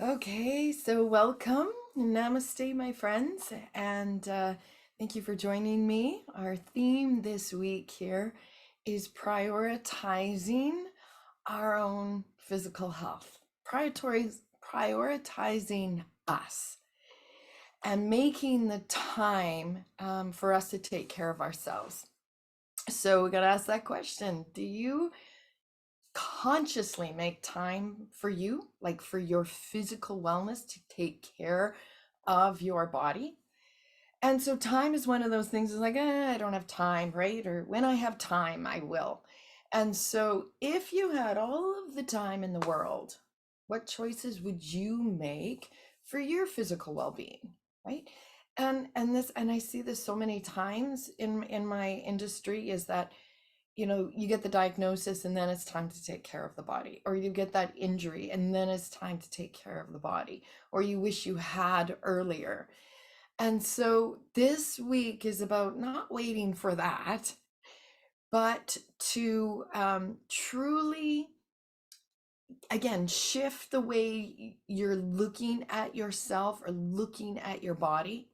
Okay, so welcome. Namaste, my friends, and thank you for joining me. Our theme this week here is prioritizing our own physical health, prioritizing us, and making the time for us to take care of ourselves. So we got to ask that question. Do you consciously make time for you, like for your physical wellness, to take care of your body? And so time is one of those things, is like, I don't have time, right? Or when I have time, I will. And so if you had all of the time in the world, what choices would you make for your physical well-being, right? And I see this so many times in my industry, is that you get the diagnosis and then it's time to take care of the body, or you get that injury and then it's time to take care of the body, or you wish you had earlier. And so this week is about not waiting for that, but to truly, again, shift the way you're looking at yourself or looking at your body,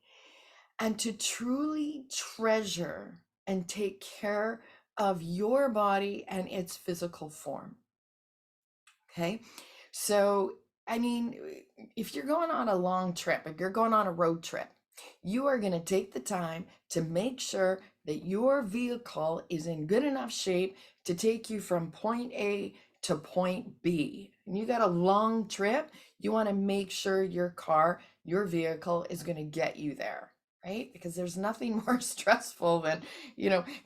and to truly treasure and take care of your body and its physical form. Okay. So, I mean, if you're going on a long trip, if you're going on a road trip, you are going to take the time to make sure that your vehicle is in good enough shape to take you from point A to point B. And you got a long trip, you want to make sure your car, your vehicle is going to get you there, right? Because there's nothing more stressful than,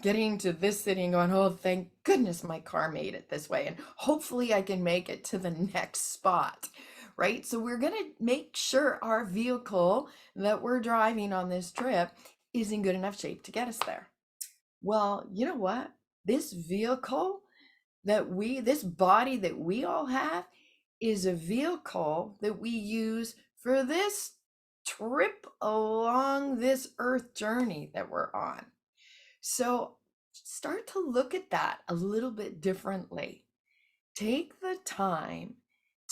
getting to this city and going, oh, thank goodness my car made it this way. And hopefully I can make it to the next spot, right? So we're going to make sure our vehicle that we're driving on this trip is in good enough shape to get us there. Well, you know what? This vehicle this body that we all have, is a vehicle that we use for this trip along this earth journey that we're on. So start to look at that a little bit differently. Take the time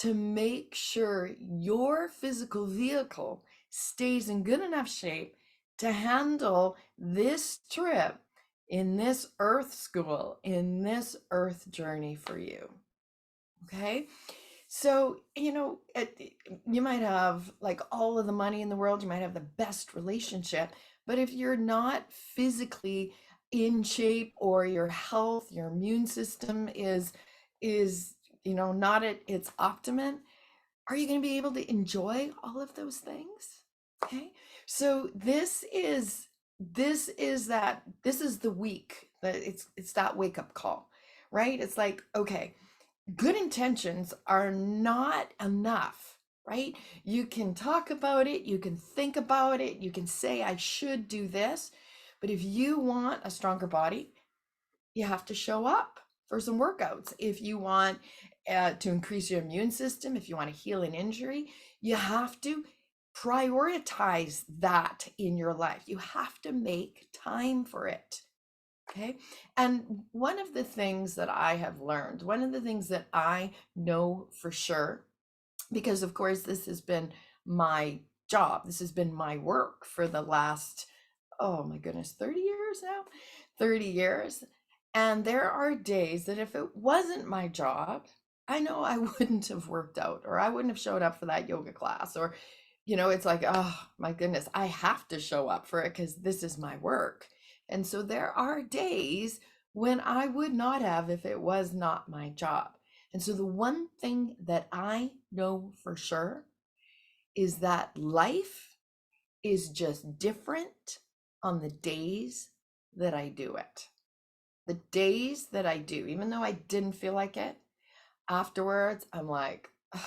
to make sure your physical vehicle stays in good enough shape to handle this trip in this earth school, in this earth journey for you. Okay. So, you might have like all of the money in the world, you might have the best relationship, but if you're not physically in shape, or your health, your immune system is not at its optimum, are you going to be able to enjoy all of those things? Okay. So this is the week that it's that wake up call, right? It's like, okay, good intentions are not enough, right? You can talk about it, you can think about it, you can say, I should do this. But if you want a stronger body, you have to show up for some workouts. If you want to increase your immune system, if you want to heal an injury, you have to prioritize that in your life. You have to make time for it. Okay. And one of the things that I have learned, one of the things that I know for sure, because of course this has been my job, this has been my work for the last, oh my goodness, 30 years now, 30 years. And there are days that if it wasn't my job, I know I wouldn't have worked out, or I wouldn't have showed up for that yoga class, or, it's like, oh my goodness, I have to show up for it because this is my work. And so there are days when I would not have if it was not my job. And so the one thing that I know for sure is that life is just different on the days that I do it. The days that I do, even though I didn't feel like it, afterwards, I'm like, "Ugh,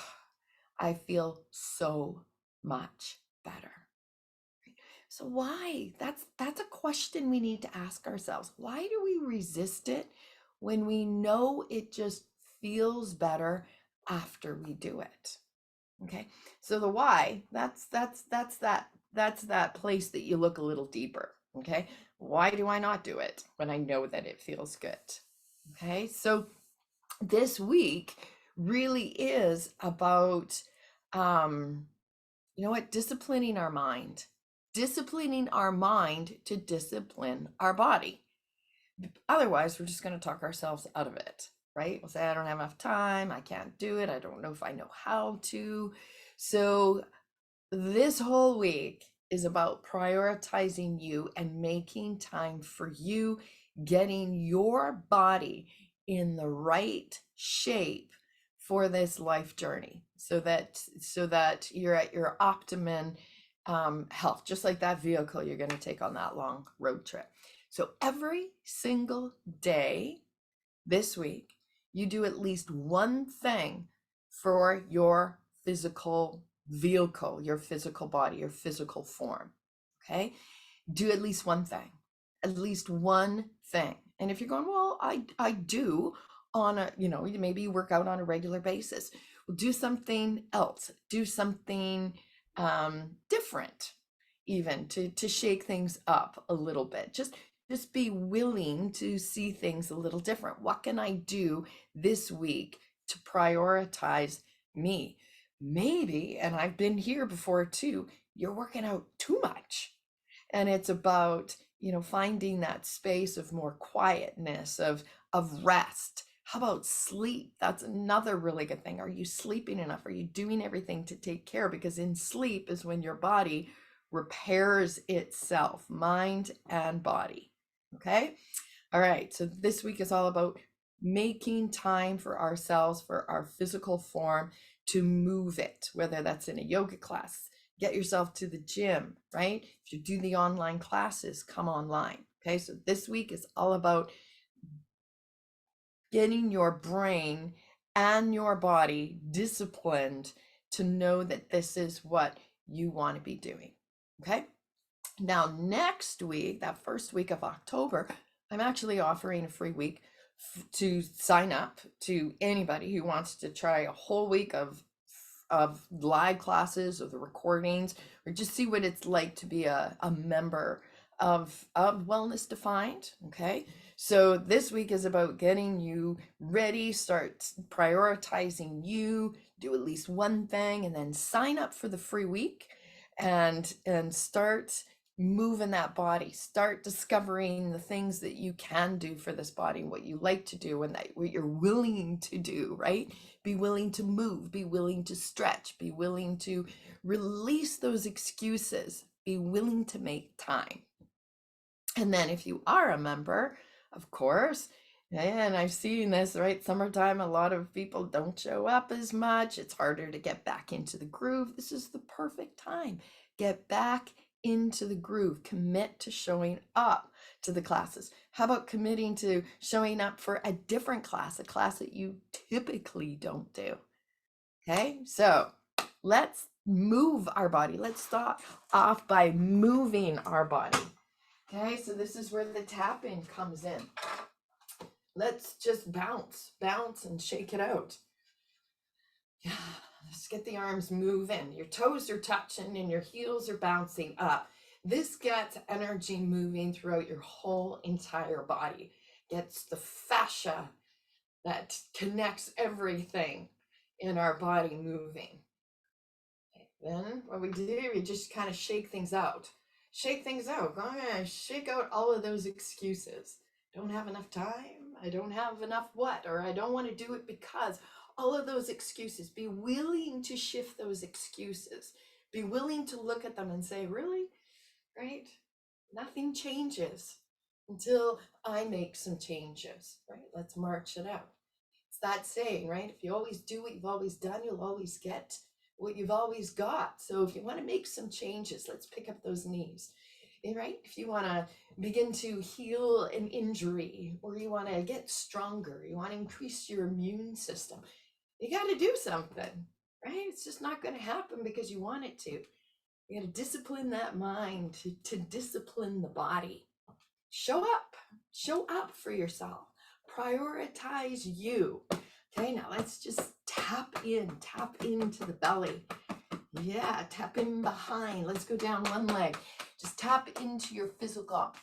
I feel so much better." So why? That's a question we need to ask ourselves. Why do we resist it when we know it just feels better after we do it? Okay. So the why, that's that place that you look a little deeper. Okay. Why do I not do it when I know that it feels good? Okay. So this week really is about um, you know what? Disciplining our mind to discipline our body. Otherwise, we're just going to talk ourselves out of it, right? We'll say, I don't have enough time. I can't do it. I don't know if I know how to. So, this whole week is about prioritizing you and making time for you, getting your body in the right shape for this life journey so that you're at your optimum health, just like that vehicle you're going to take on that long road trip. So every single day this week, you do at least one thing for your physical vehicle, your physical body, your physical form. Okay? Do at least one thing. At least one thing. And if you're going, well, I do on a, maybe you work out on a regular basis. Well, do something else. Do something different, even to shake things up a little bit. Just be willing to see things a little different. What can I do this week to prioritize me? Maybe, and I've been here before too, you're working out too much. And it's about, finding that space of more quietness, of rest. How about sleep? That's another really good thing. Are you sleeping enough? Are you doing everything to take care? Because in sleep is when your body repairs itself, mind and body. Okay. All right. So this week is all about making time for ourselves, for our physical form, to move it, whether that's in a yoga class, get yourself to the gym, right? If you do the online classes, come online. Okay. So this week is all about getting your brain and your body disciplined to know that this is what you want to be doing. Okay. Now, next week, that first week of October, I'm actually offering a free week to sign up to anybody who wants to try a whole week of live classes or the recordings, or just see what it's like to be a member of Wellness Defined. Okay. So this week is about getting you ready, start prioritizing you, do at least one thing, and then sign up for the free week and start moving that body, start discovering the things that you can do for this body, what you like to do, and what you're willing to do, right? Be willing to move, be willing to stretch, be willing to release those excuses, be willing to make time. And then if you are a member, of course, and I've seen this, right? Summertime, a lot of people don't show up as much. It's harder to get back into the groove. This is the perfect time. Get back into the groove. Commit to showing up to the classes. How about committing to showing up for a different class, a class that you typically don't do? Okay, so let's move our body. Let's start off by moving our body. Okay, so this is where the tapping comes in. Let's just bounce and shake it out. Yeah, let's get the arms moving. Your toes are touching and your heels are bouncing up. This gets energy moving throughout your whole entire body. Gets the fascia that connects everything in our body moving. Okay, then what we do, we just kind of shake things out. Shake things out. Go ahead, shake out all of those excuses. Don't have enough time. I don't have enough what, or I don't want to do it because. All of those excuses. Be willing to shift those excuses. Be willing to look at them and say, really? Right? Nothing changes until I make some changes, right? Let's march it out. It's that saying, right? If you always do what you've always done, you'll always get what you've always got. So if you want to make some changes, let's pick up those knees. Right? If you want to begin to heal an injury, or you want to get stronger, you want to increase your immune system, you got to do something, right? It's just not going to happen because you want it to. You got to discipline that mind to discipline the body. Show up for yourself. Prioritize you. Okay, now let's just tap into the belly. Yeah, tap in behind. Let's go down one leg. Just tap into your physical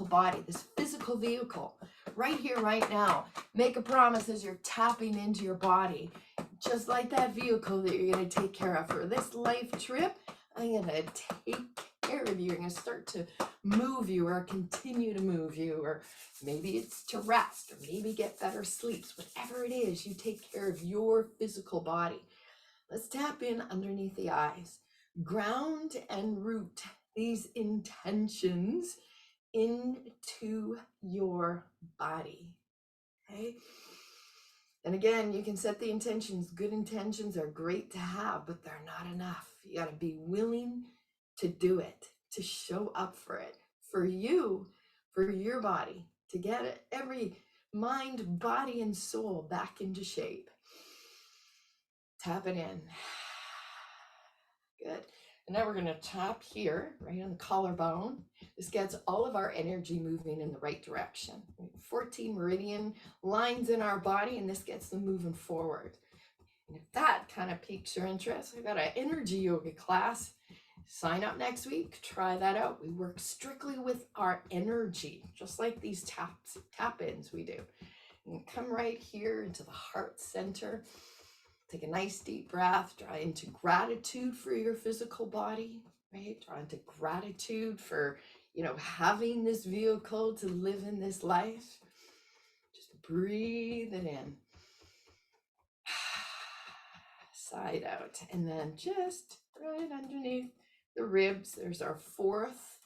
body, this physical vehicle, right here, right now. Make a promise as you're tapping into your body. just like that vehicle that you're going to take care of for this life trip, I'm going to take care of you. I'm going to start to move you or continue to move you, or maybe it's to rest or maybe get better sleeps. Whatever it is, you take care of your physical body. Let's tap in underneath the eyes. Ground and root these intentions into your body. Okay? And again, you can set the intentions. Good intentions are great to have, but they're not enough. You got to be willing to do it, to show up for it, for you, for your body, to get it, every mind, body, and soul back into shape. Tap it in. Good. And now we're going to tap here, right on the collarbone. This gets all of our energy moving in the right direction. 14 meridian lines in our body, and this gets them moving forward. And if that kind of piques your interest, I've got an energy yoga class. Sign up next week. Try that out. We work strictly with our energy, just like these tap-ins we do. And come right here into the heart center. Take a nice deep breath, draw into gratitude for your physical body, right? Draw into gratitude for, having this vehicle to live in this life. Just breathe it in. Side out. And then just right underneath the ribs, there's our fourth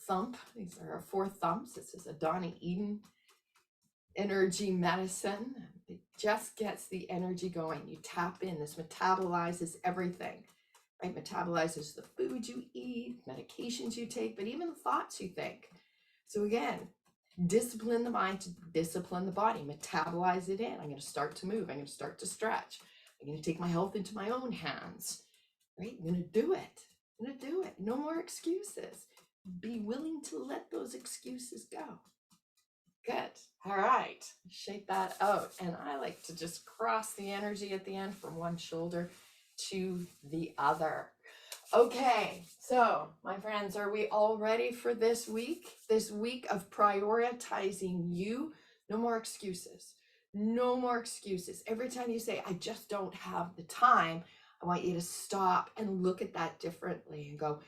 thump. These are our four thumps. This is a Donna Eden energy medicine. It just gets the energy going. You tap in. This metabolizes everything, right? Metabolizes the food you eat, medications you take, but even the thoughts you think. So again, discipline the mind to discipline the body. Metabolize it in. I'm going to start to move. I'm going to start to stretch. I'm going to take my health into my own hands, right? I'm going to do it. I'm going to do it. No more excuses. Be willing to let those excuses go. Good. All right. Shake that out. And I like to just cross the energy at the end from one shoulder to the other. Okay. So, my friends, are we all ready for this week? This week of prioritizing you? No more excuses. No more excuses. Every time you say, I just don't have the time, I want you to stop and look at that differently and go,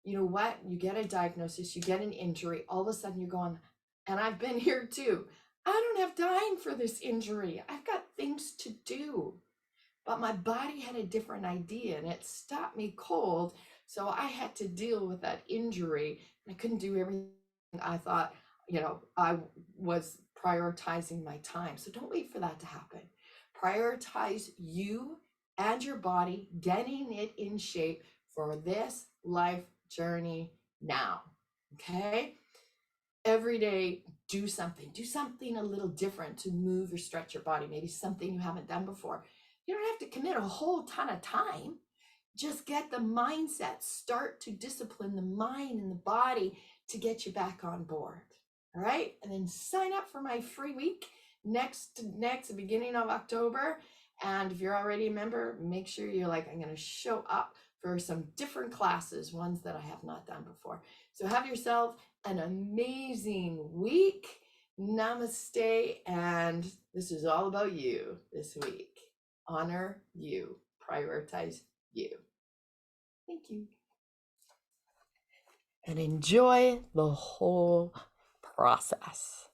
you know what? You get a diagnosis, you get an injury, all of a sudden you're going, and I've been here too. I don't have time for this injury. I've got things to do. But my body had a different idea and it stopped me cold. So I had to deal with that injury. I couldn't do everything I thought, I was prioritizing my time. So don't wait for that to happen. Prioritize you and your body, getting it in shape for this life journey now. Okay? Every day, do something a little different to move or stretch your body, maybe something you haven't done before. You don't have to commit a whole ton of time. Just get the mindset, start to discipline the mind and the body to get you back on board. All right. And then sign up for my free week next beginning of October. And if you're already a member, make sure you're like, I'm going to show up for some different classes, ones that I have not done before. So have yourself an amazing week. Namaste. And this is all about you this week. Honor you. Prioritize you. Thank you. And enjoy the whole process.